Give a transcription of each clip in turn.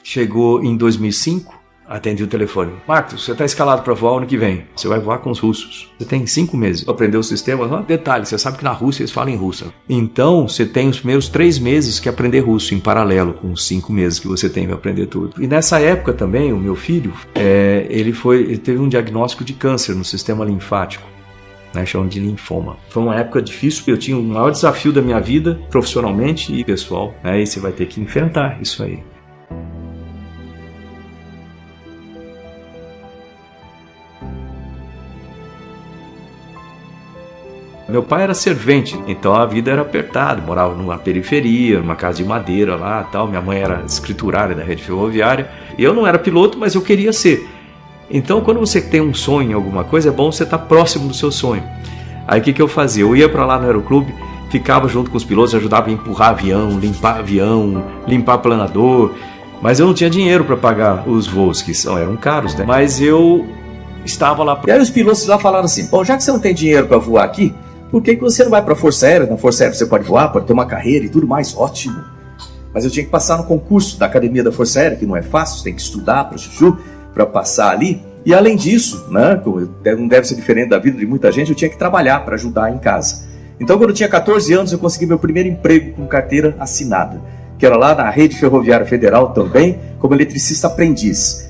Chegou em 2005, atendi o telefone. Marcos, você está escalado para voar ano que vem. Você vai voar com os russos. Você tem 5 meses para aprender o sistema. Detalhe, você sabe que na Rússia eles falam em russo. Então, você tem os primeiros 3 meses que aprender russo em paralelo com os 5 meses que você tem para aprender tudo. E nessa época também, o meu filho, ele teve um diagnóstico de câncer no sistema linfático. Chamam de linfoma. Foi uma época difícil, eu tinha o maior desafio da minha vida, profissionalmente e pessoal. E você vai ter que enfrentar isso aí. Meu pai era servente, então a vida era apertada, morava numa periferia, numa casa de madeira lá tal. Minha mãe era escriturária da rede ferroviária. E eu não era piloto, mas eu queria ser. Então, quando você tem um sonho em alguma coisa, é bom você estar próximo do seu sonho. Aí o que eu fazia? Eu ia para lá no aeroclube, ficava junto com os pilotos, ajudava a empurrar avião, limpar planador. Mas eu não tinha dinheiro para pagar os voos, que eram caros, né? Mas eu estava lá. E aí os pilotos lá falaram assim, bom, já que você não tem dinheiro para voar aqui, por que você não vai para a Força Aérea? Na Força Aérea você pode voar, pode ter uma carreira e tudo mais, ótimo. Mas eu tinha que passar no concurso da Academia da Força Aérea, que não é fácil, você tem que estudar para chuchu, para passar ali. E além disso, né, não deve ser diferente da vida de muita gente, eu tinha que trabalhar para ajudar em casa. Então, quando eu tinha 14 anos, eu consegui meu primeiro emprego com carteira assinada, que era lá na Rede Ferroviária Federal também, como eletricista aprendiz.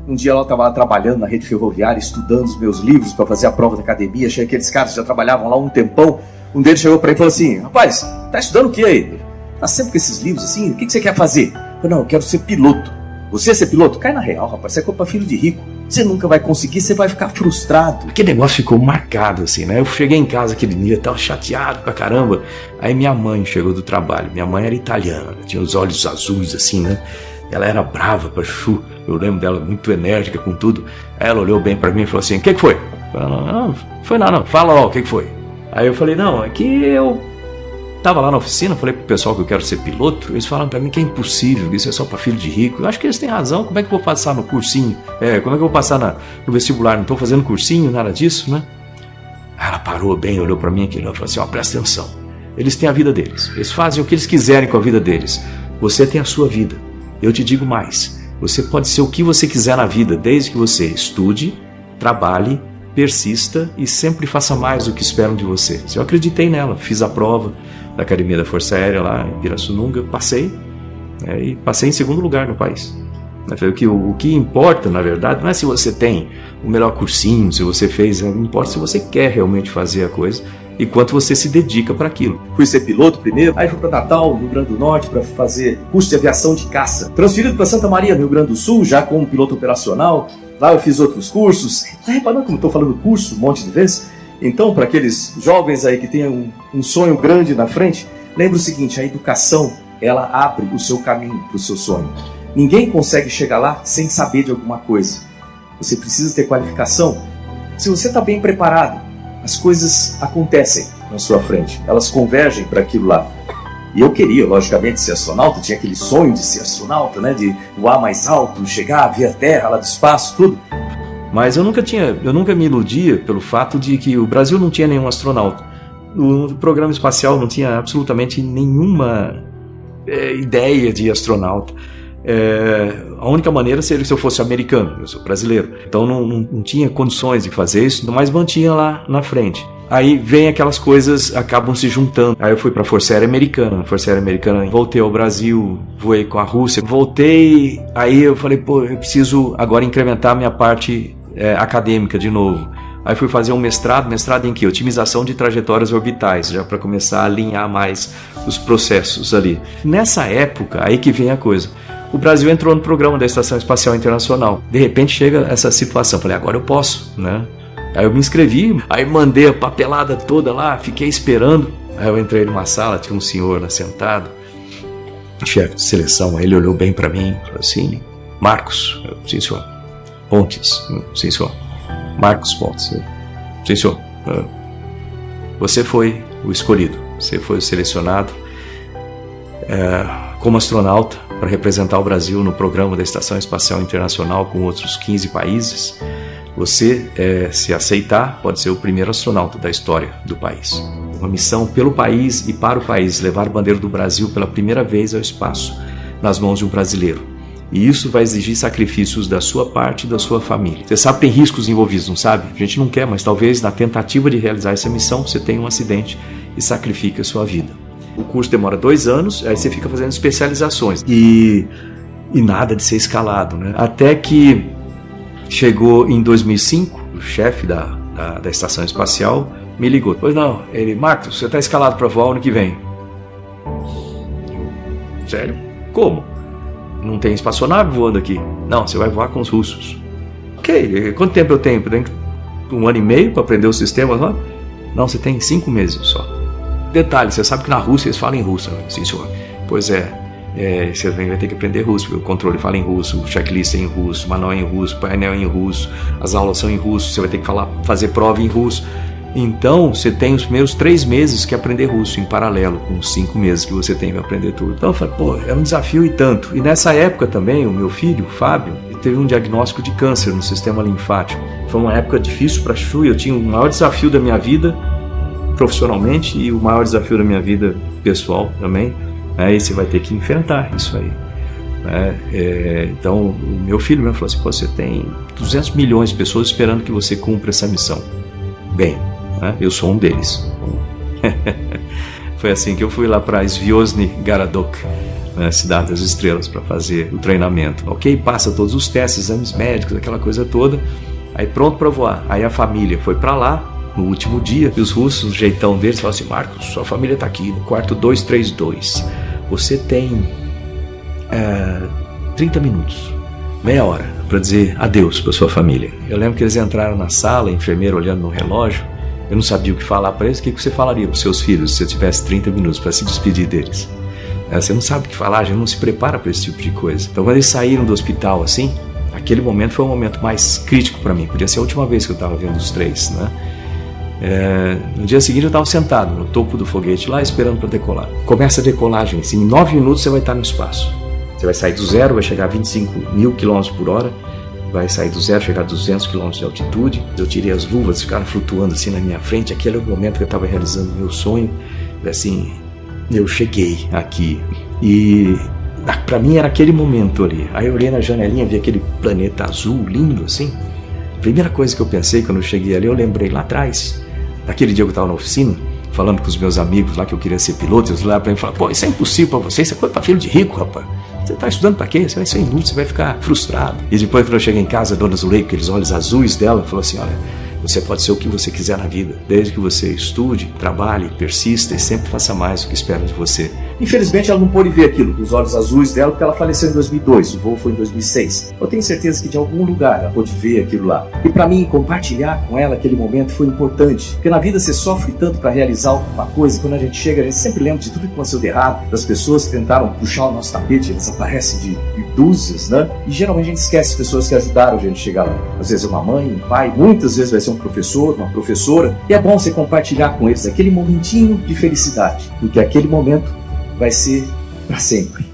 Um dia eu estava lá trabalhando na Rede Ferroviária, estudando os meus livros para fazer a prova da academia. Achei que aqueles caras já trabalhavam lá um tempão. Um deles chegou para mim e falou assim, rapaz, tá estudando o que aí? Tá sempre com esses livros assim? O que você quer fazer? Eu falei, não, eu quero ser piloto. Você ser piloto? Cai na real, rapaz, você é culpa filho de rico. Você nunca vai conseguir, você vai ficar frustrado. Aquele negócio ficou marcado assim, né? Eu cheguei em casa aquele dia, tava chateado pra caramba. Aí minha mãe chegou do trabalho. Minha mãe era italiana, tinha os olhos azuis assim, né? Ela era brava pra chuchu. Eu lembro dela muito enérgica com tudo. Aí ela olhou bem pra mim e falou assim, o que foi? Eu falei, não foi nada não, fala ó, o que foi? Aí eu falei, não, é que eu tava lá na oficina, falei pro pessoal que eu quero ser piloto. Eles falaram pra mim que é impossível, isso é só pra filho de rico. Eu acho que eles têm razão, como é que eu vou passar no cursinho? Como é que eu vou passar no vestibular? Não tô fazendo cursinho, nada disso, né? Aí ela parou bem, olhou pra mim aqui e falou assim, ó, presta atenção. Eles têm a vida deles, eles fazem o que eles quiserem com a vida deles. Você tem a sua vida. Eu te digo mais, você pode ser o que você quiser na vida, desde que você estude, trabalhe, persista e sempre faça mais do que esperam de você. Eu acreditei nela, fiz a prova da Academia da Força Aérea lá em Pirassununga, passei, e passei em segundo lugar no país. O que importa, na verdade, não é se você tem o melhor cursinho, se você fez, não importa se você quer realmente fazer a coisa e quanto você se dedica para aquilo. Fui ser piloto primeiro, aí fui para Natal, no Rio Grande do Norte, para fazer curso de aviação de caça. Transferido para Santa Maria, no Rio Grande do Sul, já como piloto operacional. Lá eu fiz outros cursos. Tá reparando como estou falando curso um monte de vezes? Então, para aqueles jovens aí que têm um sonho grande na frente, lembre o seguinte, a educação, ela abre o seu caminho para o seu sonho. Ninguém consegue chegar lá sem saber de alguma coisa. Você precisa ter qualificação. Se você está bem preparado, as coisas acontecem na sua frente. Elas convergem para aquilo lá. E eu queria, logicamente, ser astronauta. Tinha aquele sonho de ser astronauta, né? De voar mais alto, chegar, ver a Terra lá do espaço, tudo. Mas eu nunca me iludia pelo fato de que o Brasil não tinha nenhum astronauta. O programa espacial não tinha absolutamente nenhuma ideia de astronauta. A única maneira seria se eu fosse americano, eu sou brasileiro. Então não tinha condições de fazer isso, mas mantinha lá na frente. Aí vem aquelas coisas, acabam se juntando. Aí eu fui para a Força Aérea Americana. Força Aérea Americana, voltei ao Brasil, voei com a Rússia. Voltei, aí eu falei, eu preciso agora incrementar a minha parte acadêmica de novo. Aí fui fazer um mestrado em quê? Otimização de trajetórias orbitais, já para começar a alinhar mais os processos ali. Nessa época, aí que vem a coisa. O Brasil entrou no programa da Estação Espacial Internacional. De repente chega essa situação. Falei, agora eu posso, né? Aí eu me inscrevi, aí mandei a papelada toda lá, fiquei esperando. Aí eu entrei numa sala, tinha um senhor lá sentado, chefe de seleção. Aí ele olhou bem para mim, falou assim, Marcos, sim senhor, Pontes, sim senhor, Marcos Pontes, sim senhor, você foi o escolhido, você foi o selecionado como astronauta para representar o Brasil no programa da Estação Espacial Internacional com outros 15 países. Você, se aceitar, pode ser o primeiro astronauta da história do país. Uma missão pelo país e para o país, levar a bandeira do Brasil pela primeira vez ao espaço, nas mãos de um brasileiro. E isso vai exigir sacrifícios da sua parte e da sua família. Você sabe que tem riscos envolvidos, não sabe? A gente não quer, mas talvez na tentativa de realizar essa missão você tenha um acidente e sacrifique a sua vida. O curso demora 2 anos, aí você fica fazendo especializações. E nada de ser escalado, né? Até que chegou em 2005, o chefe da estação espacial me ligou. Pois não, ele, Marcos, você está escalado para voar ano que vem. Sério? Como? Não tem espaçonave voando aqui? Não, você vai voar com os russos. Ok, quanto tempo eu tenho? Eu tenho 1 ano e meio para aprender os sistemas lá? Não, você tem 5 meses só. Detalhe, você sabe que na Rússia eles falam em russo. Sim, senhor. Pois é, você vai ter que aprender russo, porque o controle fala em russo, o checklist é em russo, o manual é em russo, o painel é em russo, as aulas são em russo, você vai ter que fazer prova em russo. Então, você tem os primeiros 3 meses que aprender russo em paralelo, com os 5 meses que você tem para aprender tudo. Então eu falei, pô, é um desafio e tanto. E nessa época também, o meu filho, o Fábio, teve um diagnóstico de câncer no sistema linfático. Foi uma época difícil para a Chu, eu tinha o maior desafio da minha vida profissionalmente e o maior desafio da minha vida pessoal também. E você vai ter que enfrentar isso aí. Então, o meu filho mesmo falou assim, pô, você tem 200 milhões de pessoas esperando que você cumpra essa missão. Bem, eu sou um deles. Foi assim que eu fui lá para Zvyozny Garadok, Cidade das Estrelas, para fazer o treinamento. Ok, passa todos os testes, exames médicos, aquela coisa toda. Aí pronto para voar. Aí a família foi para lá no último dia. E os russos, o jeitão deles, falaram assim, Marcos, sua família está aqui no quarto 232. Você tem 30 minutos, meia hora, para dizer adeus para sua família. Eu lembro que eles entraram na sala, a enfermeira olhando no relógio. Eu não sabia o que falar para eles. O que você falaria para os seus filhos se você tivesse 30 minutos para se despedir deles? Você não sabe o que falar, a gente não se prepara para esse tipo de coisa. Então, quando eles saíram do hospital assim, aquele momento foi o momento mais crítico para mim. Podia ser a última vez que eu estava vendo os 3, né? No dia seguinte eu estava sentado no topo do foguete lá esperando para decolar. Começa a decolagem, assim, em 9 minutos você vai estar no espaço. Você vai sair do zero, vai chegar a 25 mil km por hora, vai sair do zero, chegar a 200 km de altitude. Eu tirei as luvas, ficaram flutuando assim na minha frente. Aquele é o momento que eu estava realizando o meu sonho. Assim, eu cheguei aqui e para mim era aquele momento ali. Aí eu olhei na janelinha, vi aquele planeta azul lindo assim. A primeira coisa que eu pensei quando eu cheguei ali, eu lembrei lá atrás, naquele dia que eu estava na oficina, falando com os meus amigos lá que eu queria ser piloto. Eles olharam para mim e falaram, pô, isso é impossível para você, isso é coisa para filho de rico, rapaz. Você está estudando para quê? Você vai ser inútil, você vai ficar frustrado. E depois, quando eu cheguei em casa, a dona Zulei, com aqueles olhos azuis dela, falou assim, olha, você pode ser o que você quiser na vida, desde que você estude, trabalhe, persista e sempre faça mais do que esperam de você. Infelizmente, ela não pôde ver aquilo com os olhos azuis dela, porque ela faleceu em 2002, o voo foi em 2006. Eu tenho certeza que de algum lugar ela pôde ver aquilo lá. E para mim, compartilhar com ela aquele momento foi importante, porque na vida você sofre tanto para realizar alguma coisa, e quando a gente chega, a gente sempre lembra de tudo que aconteceu de errado, das pessoas que tentaram puxar o nosso tapete, eles aparecem de dúzias, né? E geralmente a gente esquece as pessoas que ajudaram a gente a chegar lá. Às vezes é uma mãe, um pai, muitas vezes vai ser um professor, uma professora, e é bom você compartilhar com eles aquele momentinho de felicidade, porque aquele momento vai ser para sempre.